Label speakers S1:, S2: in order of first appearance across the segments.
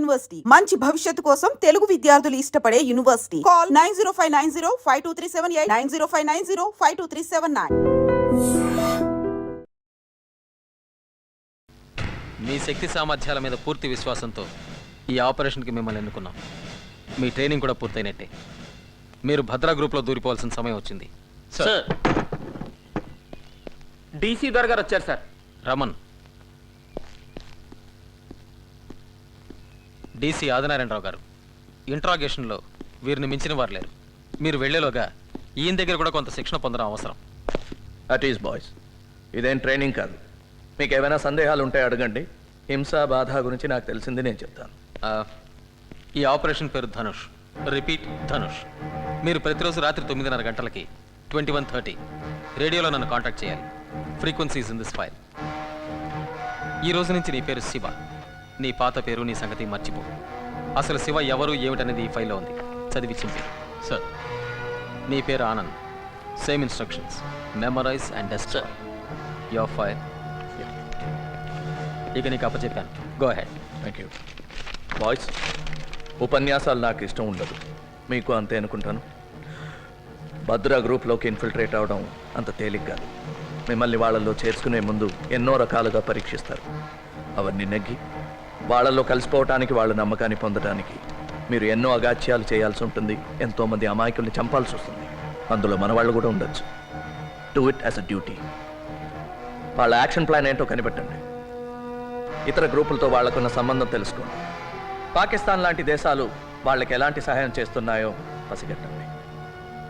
S1: University మంచి భవిష్యత్తు కోసం తెలుగు విద్యార్థులు ఇష్టపడే యూనివర్సిటీ. కాల్ 9059052378 9059052379.
S2: మీ శక్తి సామర్థ్యాల మీద పూర్తి విశ్వాసంతో ఈ ఆపరేషన్కి మిమ్మల్ని ఎన్నుకున్నాం. మీ ట్రైనింగ్ కూడా పూర్తయినట్టే. మీరు భద్రా గ్రూప్లో దూరిపోవాల్సిన సమయం వచ్చింది.
S3: సార్ డీసీ దొర గారు వచ్చారు సార్.
S2: రమన్, డీసీ ఆదినారాయణరావు గారు ఇంట్రాగేషన్లో వీరిని మించిన వారు లేరు. మీరు వెళ్లేలోగా ఈయన దగ్గర కూడా కొంత శిక్షణ పొందడం అవసరం.
S4: అట్ ఈస్ బాయ్స్, ఇదేం ట్రైనింగ్ కాదు. మీకు ఏమైనా సందేహాలు ఉంటే అడగండి. హింస బాధ గురించి నాకు తెలిసింది నేను చెప్తాను.
S2: ఈ ఆపరేషన్ పేరు ధనుష్. రిపీట్, ధనుష్. మీరు ప్రతిరోజు రాత్రి 9:30 గంటలకి 21:30 రేడియోలో నన్ను కాంటాక్ట్ చేయాలి. Frequencies in this file. ఈ రోజు నుంచి నీ పేరు శివ. నీ పాత పేరు, నీ సంగతి మర్చిపో. అసలు శివ ఎవరు ఏమిటనేది ఈ ఫైల్లో ఉంది. చదివి చింపి. సార్, నీ పేరు Anand. Same instructions. Memorise and destroy your file. ఇక నీకు అప్పచెప్పాను. Go ahead.
S4: Thank you. Boys, ఉపన్యాసాలు నాకు ఇష్టం ఉండదు. మీకు అంతే అనుకుంటాను. భద్రా గ్రూప్లోకి ఇన్ఫిల్ట్రేట్ అవడం అంత తేలిక కాదు. మిమ్మల్ని వాళ్ళల్లో చేర్చుకునే ముందు ఎన్నో రకాలుగా పరీక్షిస్తారు. అవన్నీ నెగ్గి వాళ్ళల్లో కలిసిపోవటానికి, వాళ్ళ నమ్మకాన్ని పొందడానికి మీరు ఎన్నో అగాత్యాలు చేయాల్సి ఉంటుంది. ఎంతోమంది అమాయకుల్ని చంపాల్సి వస్తుంది. అందులో మన వాళ్ళు కూడా ఉండొచ్చు. Do it as a duty. వాళ్ళ యాక్షన్ ప్లాన్ ఏంటో కనిపెట్టండి. ఇతర గ్రూపులతో వాళ్లకున్న సంబంధం తెలుసుకోండి. పాకిస్తాన్ లాంటి దేశాలు వాళ్ళకి ఎలాంటి సహాయం చేస్తున్నాయో పసిగట్టండి.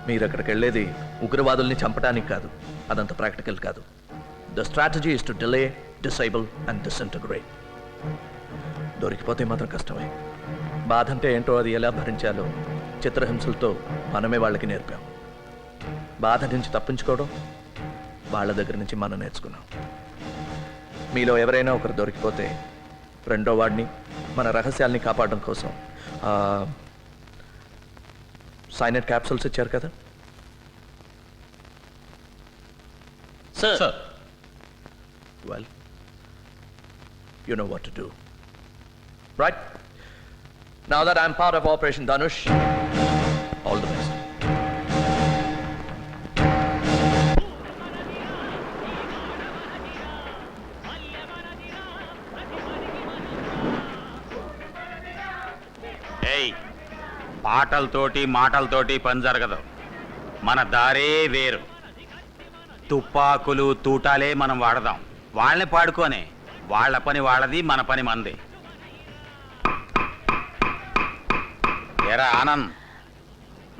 S4: మీరు అక్కడికి వెళ్ళేది ఉగ్రవాదుల్ని చంపడానికి కాదు. అదంత ప్రాక్టికల్ కాదు. The strategy is to delay, disable and disintegrate. దొరికిపోతే మాత్రం కష్టమే. బాధ అంటే ఏంటో, అది ఎలా భరించాలో చిత్రహింసలతో మనమే వాళ్ళకి నేర్పాం. బాధ నుంచి తప్పించుకోవడం వాళ్ళ దగ్గర నుంచి మనం నేర్చుకున్నాం. మీలో ఎవరైనా ఒకరు దొరికిపోతే రెండో వాడిని, మన రహస్యాల్ని కాపాడడం కోసం సైనైడ్ క్యాప్సూల్స్ ఇచ్చారు కదా.
S3: Sir,
S4: well, you know what to do. Right? Now that I'm part of Operation Dhanush, all the best.
S5: పాటలతోటి మాటలతోటి పని జరగదు. మన దారే వేరు. తుపాకులు తూటాలే మనం వాడదాం. వాళ్ళని పాడుకోనే. వాళ్ళ పని వాళ్ళది, మన పని మనది. ఎరా ఆనంద్,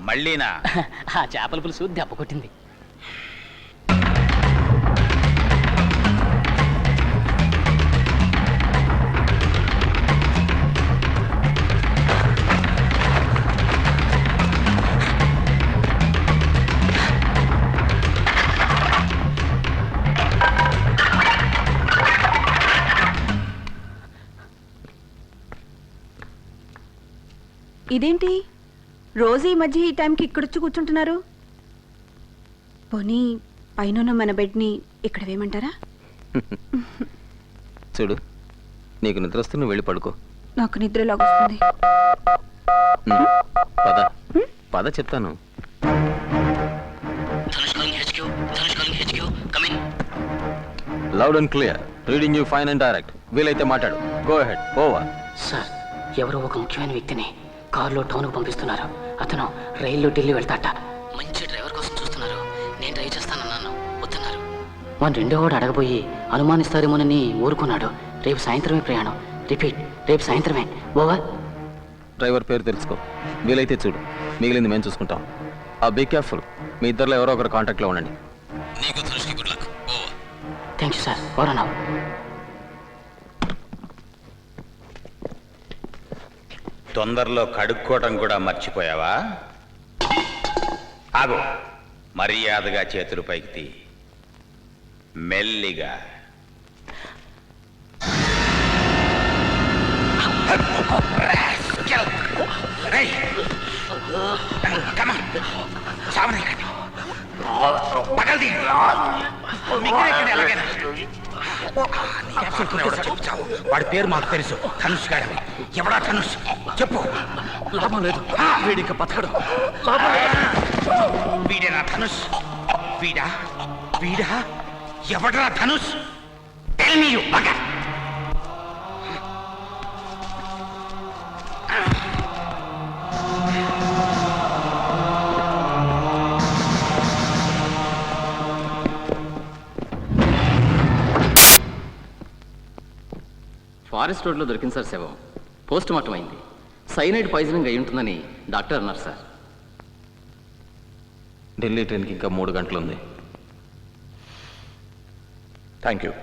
S5: మళ్ళీనా?
S3: ఆ చేపల పులుసు దెబ్బ కొట్టింది.
S6: ఇదేంటి రోజు ఈ మధ్య ఈ టైంకి ఇక్కడొచ్చి కూర్చుంటున్నారు? పోనీ పైన మన బెడ్ని ఇక్కడ వేయమంటారా?
S2: చూడు, నీకు నిద్ర వస్తే నువ్వు వెళ్ళి పడుకో.
S6: నాకు నిద్రలాగొస్తుంది.
S2: పద పద చెప్తాను. Loud and clear. Reading you fine and direct. వీలైతే మాట్లాడు. Go ahead. ఓవర్.
S3: సార్, ఎవరో ఒక ముఖ్యమైన వ్యక్తిని కారులో టౌన్కు పంపిస్తున్నారు. అతను రైల్లో ఢిల్లీ వెళ్తాట. మంచి డ్రైవర్ కోసం చూస్తున్నారు. నేను డ్రైవ్ చేస్తానన్నాను, వద్దన్నారు. మన రెండో వాడు అడగబోయి అనుమానిస్తారేమోనని ఊరుకున్నాడు. రేపు సాయంత్రమే ప్రయాణం. రిపీట్, రేపు సాయంత్రమే. ఓవర్.
S2: డ్రైవర్ పేరు తెలుసుకో. వీలైతే చూడు. మిగిలింది మేము చూసుకుంటాం. Be careful. మీ ఇద్దరిలో ఎవరో ఒకరు కాంటాక్ట్లో ఉండండి. నీకు ధనుష్కి good luck. Over.
S3: Thank you sir. Over now.
S5: తొందరలో కడుక్కోవటం కూడా మర్చిపోయావా? ఆగు. మర్యాదగా చేతులు పైకి తీ. మెల్లిగా. వాడి పేరు మాకు తెలుసు, ధనుష్ గాడని. ఎవడా ధనుష్? చెప్పు.
S4: లాభం లేదు, వీడిక బతకడు.
S5: వీడేనా ధనుష్? వీడా వీడా ఎవడరా Dhanush? Tell me you bugger.
S3: Forest రోడ్లో దొరికింది సార్ శవం. పోస్ట్ మార్టం అయింది. సైనైడ్ పాయిజనింగ్ అయి ఉంటుందని డాక్టర్ అన్నారు సార్.
S2: ఢిల్లీ ట్రైన్కి ఇంకా 3 గంటలు ఉంది.
S4: Thank you.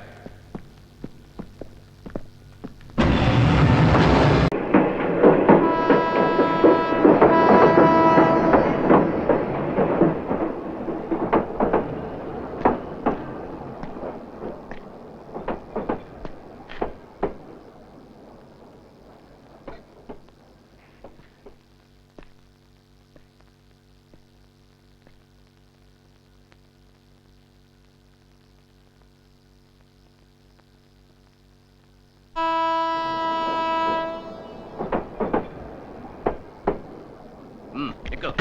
S3: ఎక్కువ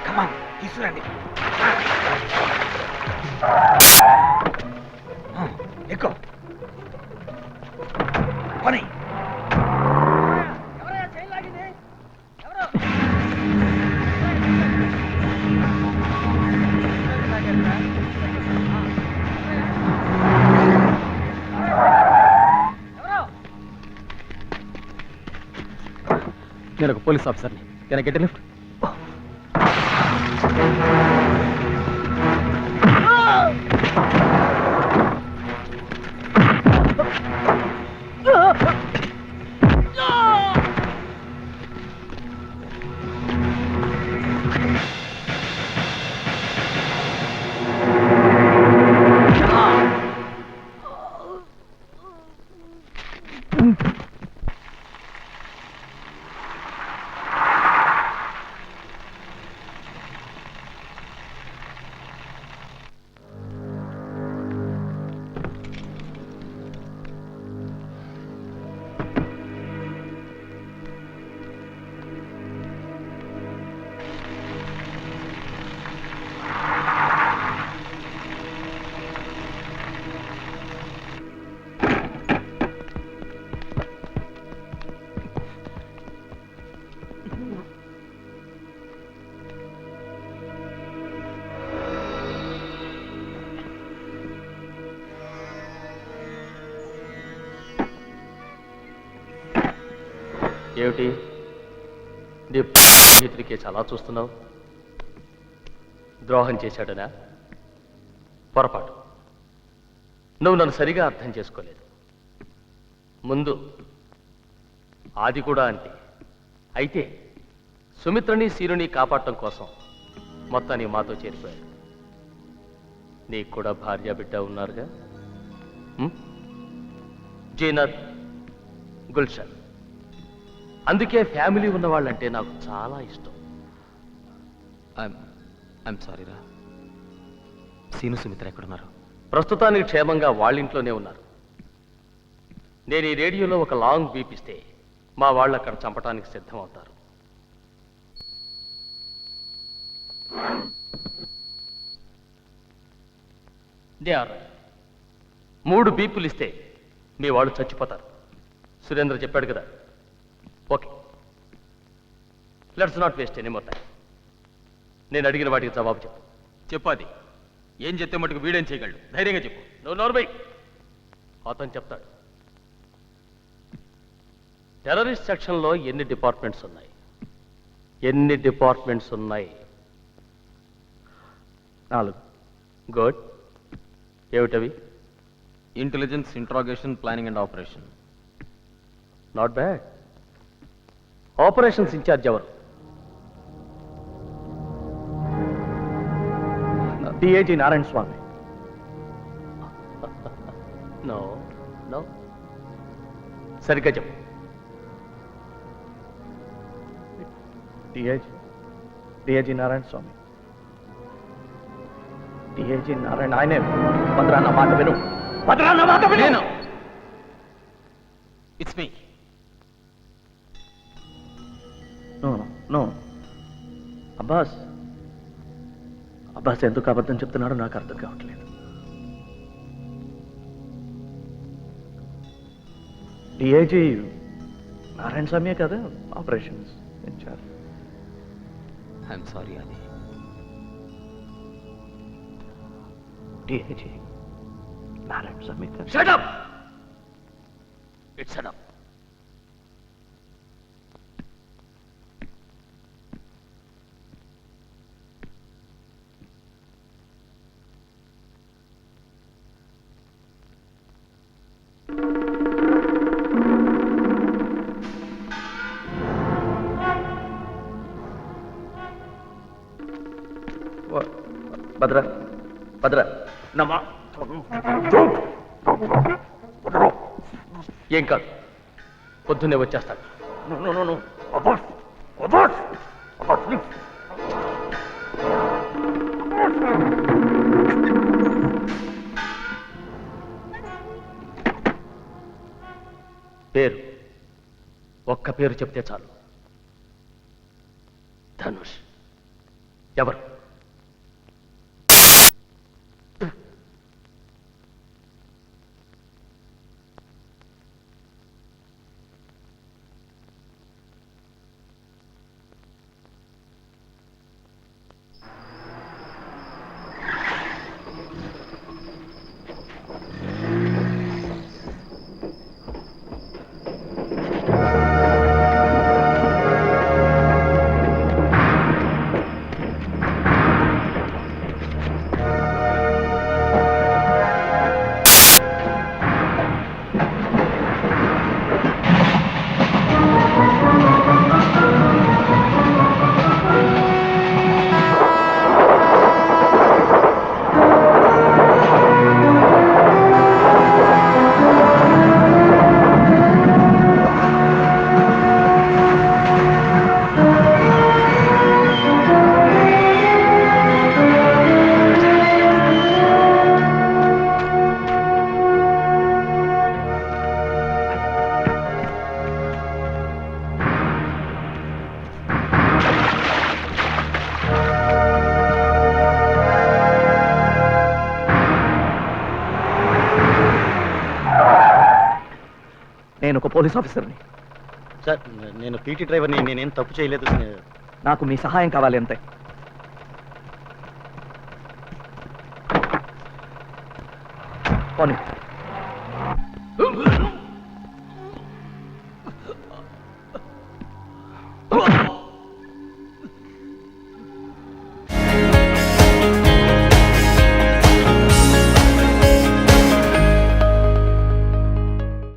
S5: కమాన్, తీసుకురండి. ఎక్కువ పని.
S2: నేను ఒక పోలీస్ ఆఫీసర్ని. Can I get a lift?
S4: ఏమిటి నీ చేతికే చాలా చూస్తున్నావు? ద్రోహం చేశాడనా? పొరపాటు. నువ్వు నన్ను సరిగా అర్థం చేసుకోలేదు. ముందు ఆది కూడా అంతే. అయితే సుమిత్రని సీనుని కాపాడటం కోసం మొత్తాన్ని మాతో చేరిపోయాడు. నీకు కూడా భార్య బిడ్డ ఉన్నారుగా, జీనత్, గుల్షన్. అందుకే ఫ్యామిలీ ఉన్నవాళ్ళంటే నాకు చాలా ఇష్టం.
S2: ఐఎమ్ సారీ రా. సీను సుమిత్ర ఎక్కడున్నారు?
S4: ప్రస్తుతానికి క్షేమంగా వాళ్ళింట్లోనే ఉన్నారు. నేను ఈ రేడియోలో ఒక లాంగ్ బీప్ ఇస్తే
S7: మా వాళ్ళు అక్కడ చంపటానికి సిద్ధమవుతారు. They are right. 3 బీపులు ఇస్తే మీ వాళ్ళు చచ్చిపోతారు. సురేంద్ర చెప్పాడు కదా. Okay, let's not waste any more time. నేను అడిగిన వాటికి జవాబు చెప్పు.
S2: చెప్పాది. ఏం చెప్తే మటుకు వీడేం చేయగలడు? ధైర్యంగా చెప్పు.
S7: నువ్వు నోర్బై. అతను చెప్తాడు. టెర్రరిస్ట్ సెక్షన్లో ఎన్ని డిపార్ట్మెంట్స్ ఉన్నాయి? ఎన్ని డిపార్ట్మెంట్స్ ఉన్నాయి? 4. గుడ్. ఏమిటవి?
S2: Intelligence, interrogation, planning and operation.
S7: Not bad. Operations incharge ఎవరు?
S4: DIG Narayana Swamy.
S7: No no, సరిగ్గా చెప్పు.
S4: డిఐజీ నారాయణ స్వామి. డిఐజీ నారాయణ ఆయనే. భద్రా నా మాట విను. భద్రా నా మాట విను.
S2: It's me.
S4: No Abbas. Abbas ఎందుకు అబద్ధం చెప్తున్నాడో నాకు అర్థం కావట్లేదు. డిఐజీ నారాయణ స్వామి కదా ఆపరేషన్స్ ఇన్ఛార్జ్.
S2: ఐఎమ్ సారీ అది.
S4: డిఐజీ నారాయణ స్వామి కదా.
S7: Shut up! It's enough.
S4: భద్ర నమ్మా.
S7: ఏం కాదు, పొద్దున్నే వచ్చేస్తాడు. పేరు, ఒక్క పేరు చెప్తే చాలు. ధనుష్. ఎవరు?
S4: నేను ఒక పోలీస్ ఆఫీసర్ని.
S8: సార్, నేను పీటీ డ్రైవర్ని. నేనేం తప్పు చేయలేదు.
S4: నాకు మీ సహాయం కావాలి అంతే. పోనీ.